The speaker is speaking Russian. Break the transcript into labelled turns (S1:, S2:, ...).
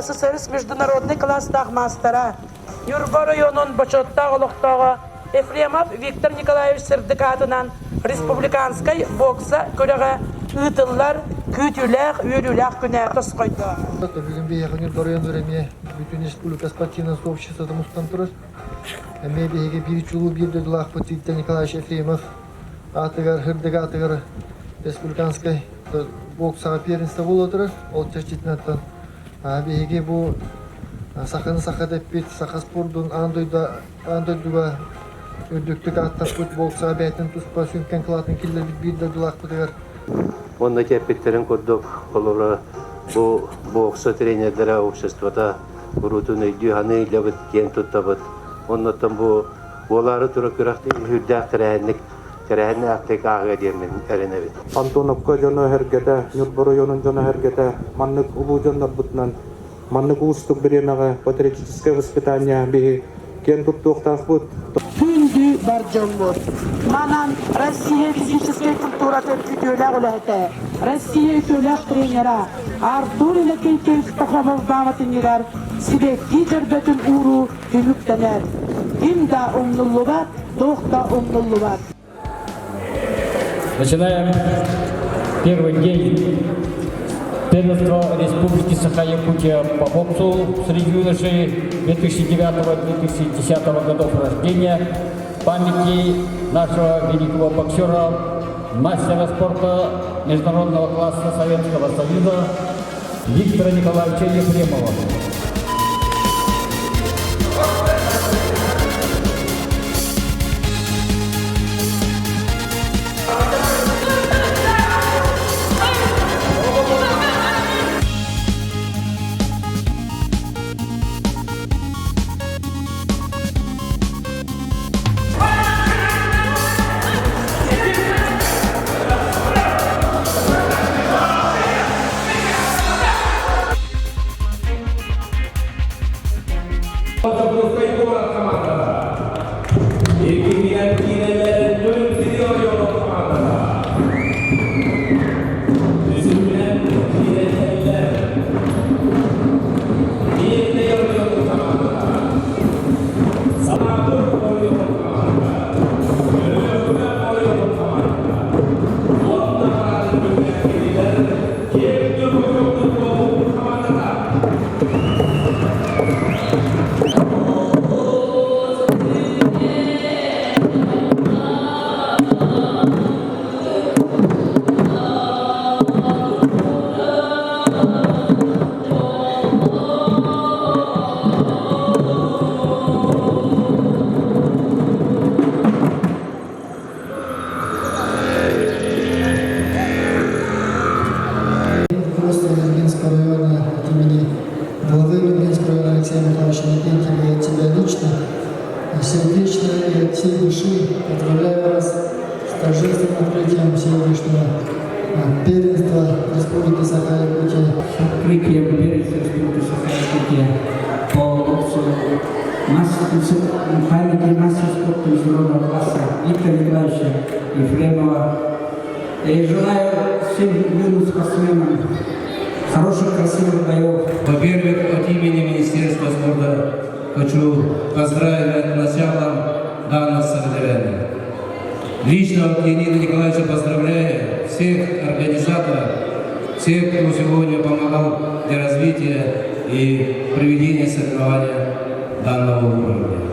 S1: СССР международный класстағы мастера, Нюрба районын Бочоттағы олықтағы Ефремов Виктор Николаевич Сырдык атынан республиканской бокса көрігі ұтылар, күтіләқ, үйріләқ күнә тұс қойды.
S2: Бүгін бейігі Нюрба район өреме бүтін республика спортивный сообщество мұстан тұрыр. Әме бейігі бір чулу бірді дұлақ бұт Виктор Николаевич Ефремов атығар, Хырдык атығар республиканской боксаға первенство бол отырыр. Ол чәчетін аттан. Бейігі бұл сақаны сақадап бет, сақа спордың андойдуға үрдіктік аттап бұт боксаға бәйтін тұспа сүнкен қылатын келдер бірді дұлақ бұтығар.
S3: Онда кәпеттерін көрдік, олары бұл бокса тренерлері обществода ұрутын өйді ғаны үйлебіт, кен тұттабыт. Оннаттан бұл олары тұры күріқті үрдәқ тірәхінні әқтек ағы дермен әрінебет.
S4: Антоновка жона әргеті, Нюрба районын жона әргеті, маннық ұлу жондар бұтынан, маннық ұлыстық біренағы патриотическое воспитание бейі кен тұттуқтақ бұт.
S1: Күнді бар жон бұд. Манан Россия физическая культурасы күтілі ғылықты. Россия өтілік тренера Артур Илекейтеев Тахамов Баматынерар Сибекки жербетін ұру түніктенер. Имда умнулу бат, тоқта умнулу бат.
S5: Начинаем первый день первенства Республики Саха-Якутия по боксу среди юношей 2009-2010 годов рождения. Памяти нашего великого боксера, мастера спорта международного класса Советского Союза Виктора Николаевича Ефремова.
S2: Сердечно и от всей души поздравляю вас с торжественным открытием сегодняшнего первенства Республики Саха-Якутия.
S6: Открытием первенства Республики Саха-Якутия по боксу памяти мастера спорта международного класса Виктора Николаевича Ефремова. И желаю всем юным спортсменам хороших, красивых боев.
S7: Во-первых, от имени Министерства спорта хочу поздравить началом данного соревнования. Лично от Леонида Николаевича поздравляю всех организаторов, всех, кто сегодня помогал для развития и проведения соревнования данного уровня.